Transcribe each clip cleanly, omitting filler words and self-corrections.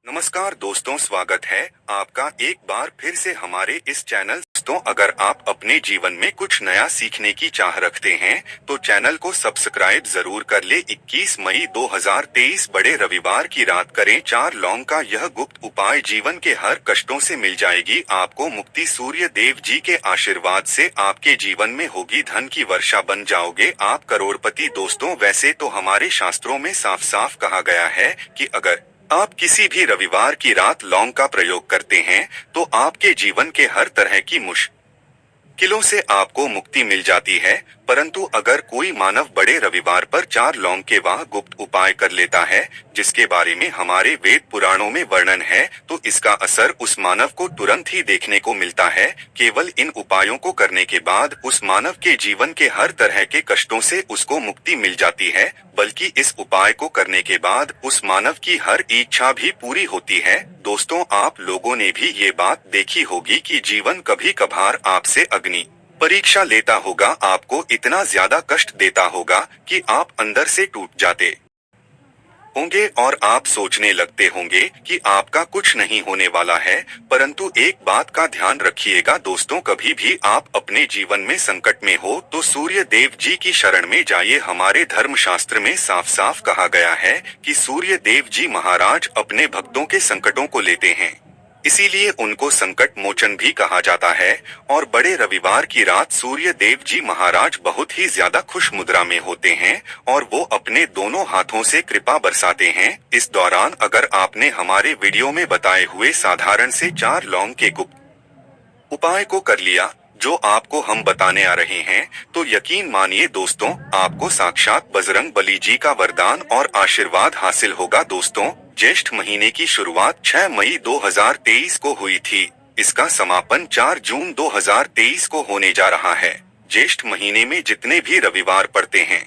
नमस्कार दोस्तों, स्वागत है आपका एक बार फिर से हमारे इस चैनल। दोस्तों, अगर आप अपने जीवन में कुछ नया सीखने की चाह रखते हैं तो चैनल को सब्सक्राइब जरूर कर ले। 21 मई 2023 बड़े रविवार की रात करें 4 लौंग का यह गुप्त उपाय, जीवन के हर कष्टों से मिल जाएगी आपको मुक्ति। सूर्य देव जी के आशीर्वाद से आपके जीवन में होगी धन की वर्षा, बन जाओगे आप करोड़पति। दोस्तों, वैसे तो हमारे शास्त्रों में साफ साफ कहा गया है कि अगर आप किसी भी रविवार की रात लौंग का प्रयोग करते हैं तो आपके जीवन के हर तरह की मुश्किलों से आपको मुक्ति मिल जाती है। परंतु अगर कोई मानव बड़े रविवार पर 4 लौंग के वह गुप्त उपाय कर लेता है जिसके बारे में हमारे वेद पुराणों में वर्णन है, तो इसका असर उस मानव को तुरंत ही देखने को मिलता है। केवल इन उपायों को करने के बाद उस मानव के जीवन के हर तरह के कष्टों से उसको मुक्ति मिल जाती है, बल्कि इस उपाय को करने के बाद उस मानव की हर इच्छा भी पूरी होती है। दोस्तों, आप लोगों ने भी ये बात देखी होगी कि जीवन कभी कभार आपसे अग्नि परीक्षा लेता होगा, आपको इतना ज्यादा कष्ट देता होगा कि आप अंदर से टूट जाते होंगे और आप सोचने लगते होंगे कि आपका कुछ नहीं होने वाला है। परंतु एक बात का ध्यान रखिएगा दोस्तों, कभी भी आप अपने जीवन में संकट में हो तो सूर्य देव जी की शरण में जाइए। हमारे धर्म शास्त्र में साफ साफ कहा गया है कि सूर्य देव जी महाराज अपने भक्तों के संकटों को लेते हैं, इसीलिए उनको संकट मोचन भी कहा जाता है। और बड़े रविवार की रात सूर्य देव जी महाराज बहुत ही ज्यादा खुश मुद्रा में होते हैं और वो अपने दोनों हाथों से कृपा बरसाते हैं। इस दौरान अगर आपने हमारे वीडियो में बताए हुए साधारण से 4 लौंग के गुप्त उपाय को कर लिया जो आपको हम बताने आ रहे हैं, तो यकीन मानिए दोस्तों, आपको साक्षात बजरंग बली जी का वरदान और आशीर्वाद हासिल होगा। दोस्तों, ज्येष्ठ महीने की शुरुआत 6 मई 2023 को हुई थी। इसका समापन 4 जून 2023 को होने जा रहा है। ज्येष्ठ महीने में जितने भी रविवार पड़ते हैं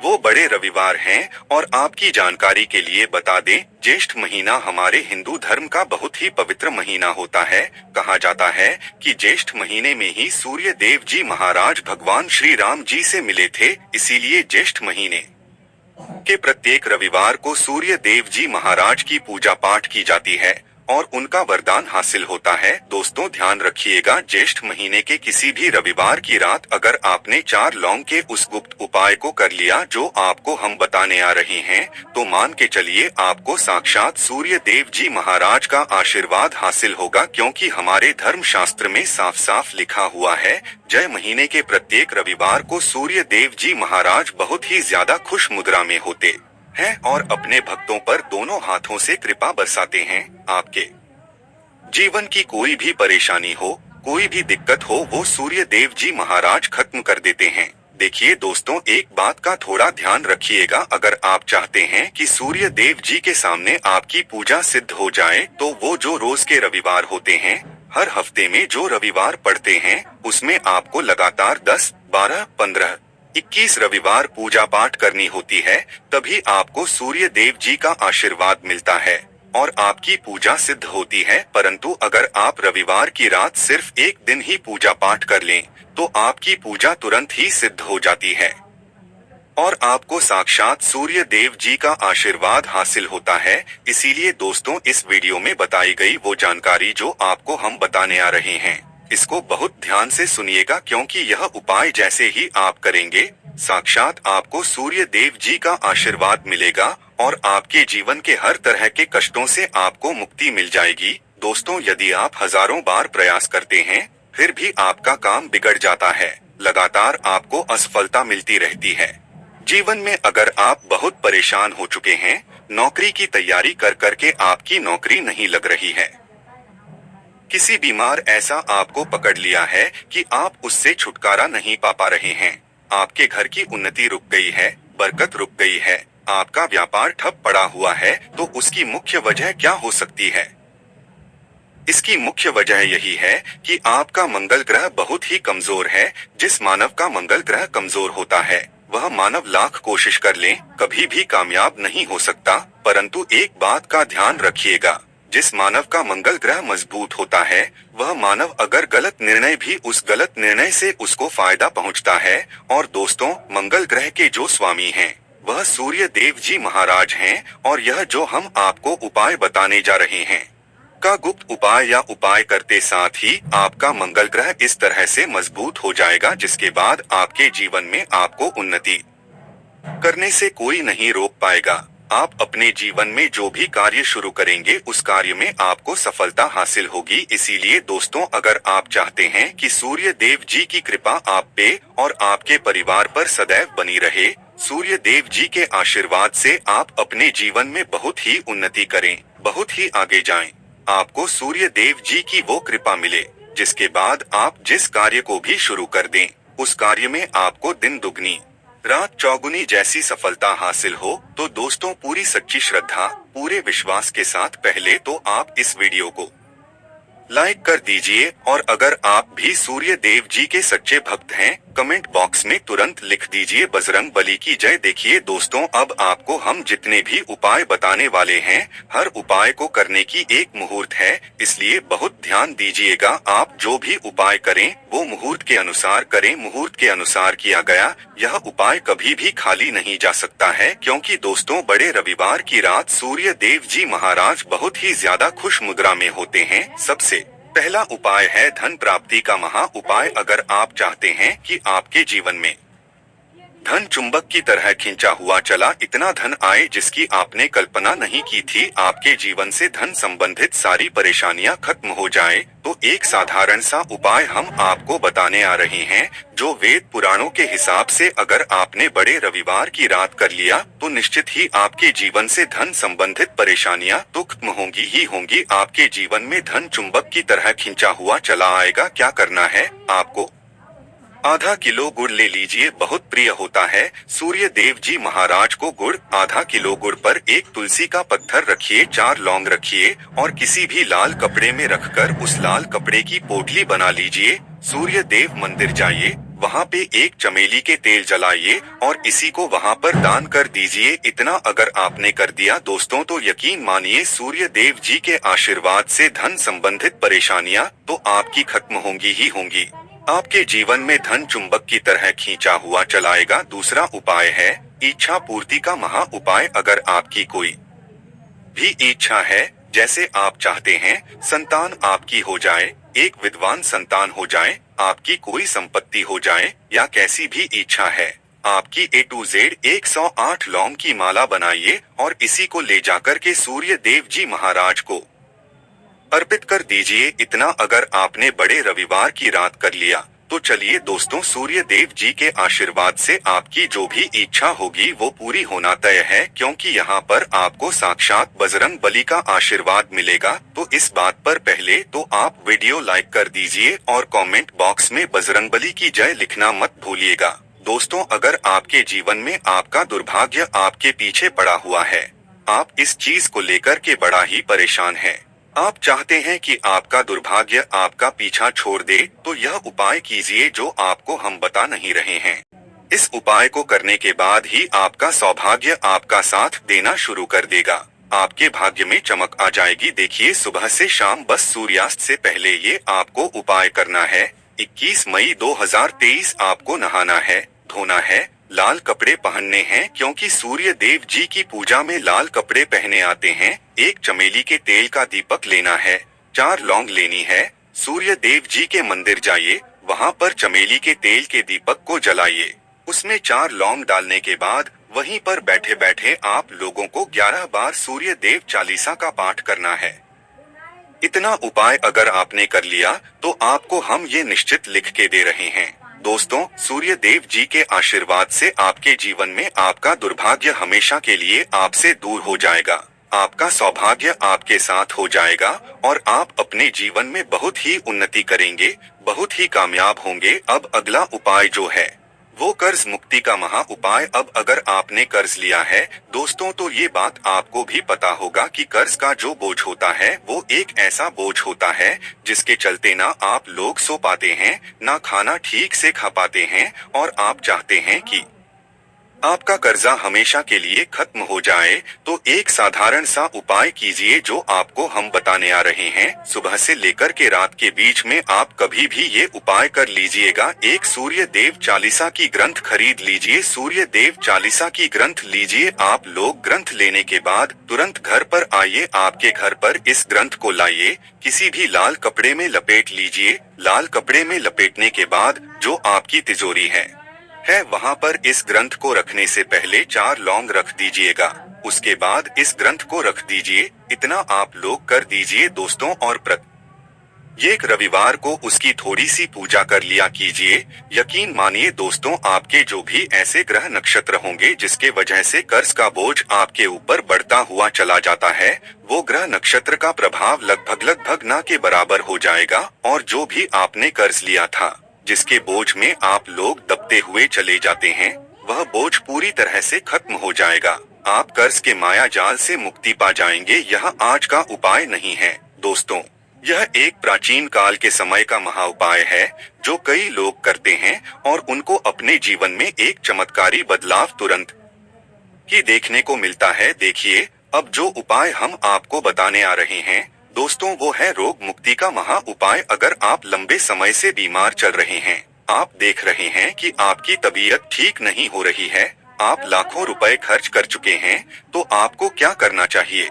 वो बड़े रविवार हैं। और आपकी जानकारी के लिए बता दें, ज्येष्ठ महीना हमारे हिंदू धर्म का बहुत ही पवित्र महीना होता है। कहा जाता है कि ज्येष्ठ महीने में ही सूर्य देव जी महाराज भगवान श्री राम जी से मिले थे, इसीलिए ज्येष्ठ महीने के प्रत्येक रविवार को सूर्य देव जी महाराज की पूजा पाठ की जाती है और उनका वरदान हासिल होता है। दोस्तों, ध्यान रखिएगा, ज्येष्ठ महीने के किसी भी रविवार की रात अगर आपने 4 लौंग के उस गुप्त उपाय को कर लिया जो आपको हम बताने आ रहे हैं, तो मान के चलिए आपको साक्षात सूर्य देव जी महाराज का आशीर्वाद हासिल होगा। क्योंकि हमारे धर्म शास्त्र में साफ साफ लिखा हुआ है, जय महीने के प्रत्येक रविवार को सूर्य देव जी महाराज बहुत ही ज्यादा खुश मुद्रा में होते हैं और अपने भक्तों पर दोनों हाथों से कृपा बरसाते हैं। आपके जीवन की कोई भी परेशानी हो, कोई भी दिक्कत हो, वो सूर्य देव जी महाराज खत्म कर देते हैं। देखिए दोस्तों, एक बात का थोड़ा ध्यान रखिएगा, अगर आप चाहते हैं कि सूर्य देव जी के सामने आपकी पूजा सिद्ध हो जाए, तो वो जो रोज के रविवार होते हैं, हर हफ्ते में जो रविवार पड़ते हैं, उसमें आपको लगातार 10, 12, 15, 21 रविवार पूजा पाठ करनी होती है। तभी आपको सूर्य देव जी का आशीर्वाद मिलता है और आपकी पूजा सिद्ध होती है। परंतु अगर आप रविवार की रात सिर्फ एक दिन ही पूजा पाठ कर लें तो आपकी पूजा तुरंत ही सिद्ध हो जाती है और आपको साक्षात सूर्य देव जी का आशीर्वाद हासिल होता है। इसीलिए दोस्तों, इस वीडियो में बताई गई वो जानकारी जो आपको हम बताने आ रहे हैं, इसको बहुत ध्यान से सुनिएगा, क्योंकि यह उपाय जैसे ही आप करेंगे, साक्षात आपको सूर्य देव जी का आशीर्वाद मिलेगा और आपके जीवन के हर तरह के कष्टों से आपको मुक्ति मिल जाएगी। दोस्तों, यदि आप हजारों बार प्रयास करते हैं फिर भी आपका काम बिगड़ जाता है, लगातार आपको असफलता मिलती रहती है, जीवन में अगर आप बहुत परेशान हो चुके हैं, नौकरी की तैयारी कर करके आपकी नौकरी नहीं लग रही है, किसी बीमार ऐसा आपको पकड़ लिया है कि आप उससे छुटकारा नहीं पा रहे हैं, आपके घर की उन्नति रुक गई है, बरकत रुक गई है, आपका व्यापार ठप पड़ा हुआ है, तो उसकी मुख्य वजह क्या हो सकती है? इसकी मुख्य वजह यही है कि आपका मंगल ग्रह बहुत ही कमजोर है। जिस मानव का मंगल ग्रह कमजोर होता है वह मानव लाख कोशिश कर ले कभी भी कामयाब नहीं हो सकता। परंतु एक बात का ध्यान रखिएगा, जिस मानव का मंगल ग्रह मजबूत होता है वह मानव अगर गलत निर्णय भी उस गलत निर्णय से उसको फायदा पहुंचता है। और दोस्तों, मंगल ग्रह के जो स्वामी हैं वह सूर्य देव जी महाराज हैं और यह जो हम आपको उपाय बताने जा रहे हैं का गुप्त उपाय या उपाय करते साथ ही आपका मंगल ग्रह इस तरह से मजबूत हो जाएगा जिसके बाद आपके जीवन में आपको उन्नति करने से कोई नहीं रोक पाएगा। आप अपने जीवन में जो भी कार्य शुरू करेंगे उस कार्य में आपको सफलता हासिल होगी। इसीलिए दोस्तों, अगर आप चाहते हैं कि सूर्य देव जी की कृपा आप पे और आपके परिवार पर सदैव बनी रहे, सूर्य देव जी के आशीर्वाद से आप अपने जीवन में बहुत ही उन्नति करें, बहुत ही आगे जाएं, आपको सूर्य देव जी की वो कृपा मिले जिसके बाद आप जिस कार्य को भी शुरू कर दें उस कार्य में आपको दिन दुगनी रात चौगुनी जैसी सफलता हासिल हो। तो दोस्तों, पूरी सच्ची श्रद्धा, पूरे विश्वास के साथ पहले तो आप इस वीडियो को लाइक कर दीजिए और अगर आप भी सूर्य देव जी के सच्चे भक्त हैं, कमेंट बॉक्स में तुरंत लिख दीजिए बजरंग बली की जय। देखिए दोस्तों, अब आपको हम जितने भी उपाय बताने वाले हैं, हर उपाय को करने की एक मुहूर्त है, इसलिए बहुत ध्यान दीजिएगा। आप जो भी उपाय करें वो मुहूर्त के अनुसार करें। मुहूर्त के अनुसार किया गया यह उपाय कभी भी खाली नहीं जा सकता है, क्योंकि दोस्तों, बड़े रविवार की रात सूर्य देव जी महाराज बहुत ही ज्यादा खुश मुद्रा में होते हैं। सबसे पहला उपाय है धन प्राप्ति का महा उपाय। अगर आप चाहते हैं कि आपके जीवन में धन चुंबक की तरह खींचा हुआ चला इतना धन आए जिसकी आपने कल्पना नहीं की थी, आपके जीवन से धन संबंधित सारी परेशानियां खत्म हो जाए, तो एक साधारण सा उपाय हम आपको बताने आ रहे हैं, जो वेद पुराणों के हिसाब से अगर आपने बड़े रविवार की रात कर लिया तो निश्चित ही आपके जीवन से धन संबंधित परेशानियां तो खत्म होंगी ही होंगी। आपके जीवन में धन चुंबक की तरह खींचा हुआ चला आएगा। क्या करना है आपको? आधा किलो गुड़ ले लीजिए, बहुत प्रिय होता है सूर्य देव जी महाराज को गुड़। आधा किलो गुड़ पर एक तुलसी का पत्थर रखिए, 4 लौंग रखिए और किसी भी लाल कपड़े में रखकर उस लाल कपड़े की पोटली बना लीजिए। सूर्य देव मंदिर जाइए, वहाँ पे एक चमेली के तेल जलाइए और इसी को वहाँ पर दान कर दीजिए। इतना अगर आपने कर दिया दोस्तों, तो यकीन मानिए सूर्य देव जी के आशीर्वाद से धन संबंधित परेशानियां तो आपकी खत्म होंगी ही होंगी। आपके जीवन में धन चुंबक की तरह खींचा हुआ चलाएगा। दूसरा उपाय है इच्छा पूर्ति का महा उपाय। अगर आपकी कोई भी इच्छा है, जैसे आप चाहते हैं संतान आपकी हो जाए, एक विद्वान संतान हो जाए, आपकी कोई संपत्ति हो जाए, या कैसी भी इच्छा है आपकी, A to Z 108 लौंग की माला बनाइए और इसी को ले जाकर के सूर्य देव जी महाराज को अर्पित कर दीजिए। इतना अगर आपने बड़े रविवार की रात कर लिया तो चलिए दोस्तों, सूर्य देव जी के आशीर्वाद से आपकी जो भी इच्छा होगी वो पूरी होना तय है, क्योंकि यहाँ पर आपको साक्षात बजरंग बली का आशीर्वाद मिलेगा। तो इस बात पर पहले तो आप वीडियो लाइक कर दीजिए और कमेंट बॉक्स में बजरंग बली की जय लिखना मत भूलिएगा। दोस्तों, अगर आपके जीवन में आपका दुर्भाग्य आपके पीछे पड़ा हुआ है, आप इस चीज को लेकर के बड़ा ही परेशान हैं, आप चाहते हैं कि आपका दुर्भाग्य आपका पीछा छोड़ दे, तो यह उपाय कीजिए जो आपको हम बता नहीं रहे हैं। इस उपाय को करने के बाद ही आपका सौभाग्य आपका साथ देना शुरू कर देगा, आपके भाग्य में चमक आ जाएगी। देखिए, सुबह से शाम बस सूर्यास्त से पहले ये आपको उपाय करना है। 21 मई 2023 आपको नहाना है, धोना है, लाल कपड़े पहनने हैं, क्योंकि सूर्य देव जी की पूजा में लाल कपड़े पहने आते हैं। एक चमेली के तेल का दीपक लेना है, 4 लौंग लेनी है, सूर्य देव जी के मंदिर जाइए, वहाँ पर चमेली के तेल के दीपक को जलाइए, उसमें 4 लौंग डालने के बाद वहीं पर बैठे बैठे आप लोगों को 11 बार सूर्य देव चालीसा का पाठ करना है। इतना उपाय अगर आपने कर लिया तो आपको हम ये निश्चित लिख के दे रहे हैं दोस्तों, सूर्य देव जी के आशीर्वाद से आपके जीवन में आपका दुर्भाग्य हमेशा के लिए आपसे दूर हो जाएगा, आपका सौभाग्य आपके साथ हो जाएगा और आप अपने जीवन में बहुत ही उन्नति करेंगे, बहुत ही कामयाब होंगे। अब अगला उपाय जो है वो कर्ज मुक्ति का महा उपाय। अब अगर आपने कर्ज लिया है दोस्तों, तो ये बात आपको भी पता होगा कि कर्ज का जो बोझ होता है वो एक ऐसा बोझ होता है जिसके चलते ना आप लोग सो पाते हैं, ना खाना ठीक से खा पाते हैं, और आप चाहते हैं कि आपका कर्जा हमेशा के लिए खत्म हो जाए तो एक साधारण सा उपाय कीजिए जो आपको हम बताने आ रहे हैं। सुबह से लेकर के रात के बीच में आप कभी भी ये उपाय कर लीजिएगा। एक सूर्य देव चालीसा की ग्रंथ खरीद लीजिए। सूर्य देव चालीसा की ग्रंथ लीजिए। आप लोग ग्रंथ लेने के बाद तुरंत घर पर आइए। आपके घर पर इस ग्रंथ को लाइए, किसी भी लाल कपड़े में लपेट लीजिए। लाल कपड़े में लपेटने के बाद जो आपकी तिजोरी है वहाँ पर इस ग्रंथ को रखने से पहले 4 लौंग रख दीजिएगा। उसके बाद इस ग्रंथ को रख दीजिए। इतना आप लोग कर दीजिए दोस्तों, और प्रत्येक रविवार को उसकी थोड़ी सी पूजा कर लिया कीजिए। यकीन मानिए दोस्तों, आपके जो भी ऐसे ग्रह नक्षत्र होंगे जिसके वजह से कर्ज का बोझ आपके ऊपर बढ़ता हुआ चला जाता है, वो ग्रह नक्षत्र का प्रभाव लगभग ना के बराबर हो जाएगा। और जो भी आपने कर्ज लिया था, जिसके बोझ में आप लोग दबते हुए चले जाते हैं, वह बोझ पूरी तरह से खत्म हो जाएगा। आप कर्ज के माया जाल से मुक्ति पा जाएंगे। यह आज का उपाय नहीं है दोस्तों, यह एक प्राचीन काल के समय का महा उपाय है जो कई लोग करते हैं और उनको अपने जीवन में एक चमत्कारी बदलाव तुरंत ही देखने को मिलता है। देखिए, अब जो उपाय हम आपको बताने आ रहे हैं दोस्तों, वो है रोग मुक्ति का महा उपाय। अगर आप लंबे समय से बीमार चल रहे हैं, आप देख रहे हैं कि आपकी तबीयत ठीक नहीं हो रही है, आप लाखों रुपए खर्च कर चुके हैं, तो आपको क्या करना चाहिए?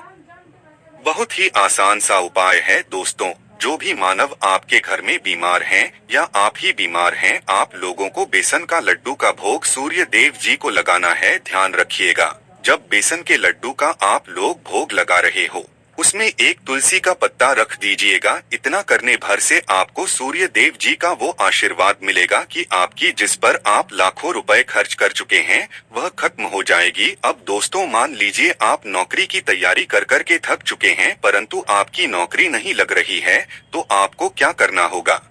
बहुत ही आसान सा उपाय है दोस्तों। जो भी मानव आपके घर में बीमार हैं या आप ही बीमार हैं, आप लोगों को बेसन का लड्डू का भोग सूर्य देव जी को लगाना है। ध्यान रखिएगा, जब बेसन के लड्डू का आप लोग भोग लगा रहे हो, उसमें एक तुलसी का पत्ता रख दीजिएगा। इतना करने भर से आपको सूर्य देव जी का वो आशीर्वाद मिलेगा कि आपकी जिस पर आप लाखों रुपए खर्च कर चुके हैं, वह खत्म हो जाएगी। अब दोस्तों, मान लीजिए आप नौकरी की तैयारी कर कर के थक चुके हैं, परंतु आपकी नौकरी नहीं लग रही है, तो आपको क्या करना होगा?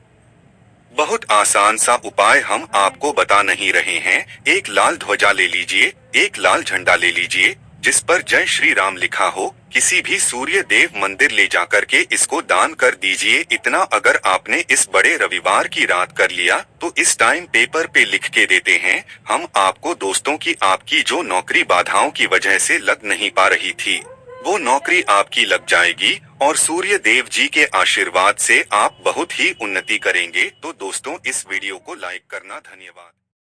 बहुत आसान सा उपाय हम आपको बता नहीं रहे हैं। एक लाल ध्वजा ले लीजिए, एक लाल झंडा ले लीजिए जिस पर जय श्री राम लिखा हो। किसी भी सूर्य देव मंदिर ले जाकर के इसको दान कर दीजिए। इतना अगर आपने इस बड़े रविवार की रात कर लिया तो इस टाइम पेपर पे लिख के देते हैं हम आपको दोस्तों की आपकी जो नौकरी बाधाओं की वजह से लग नहीं पा रही थी, वो नौकरी आपकी लग जाएगी और सूर्य देव जी के आशीर्वाद से आप बहुत ही उन्नति करेंगे। तो दोस्तों, इस वीडियो को लाइक करना। धन्यवाद।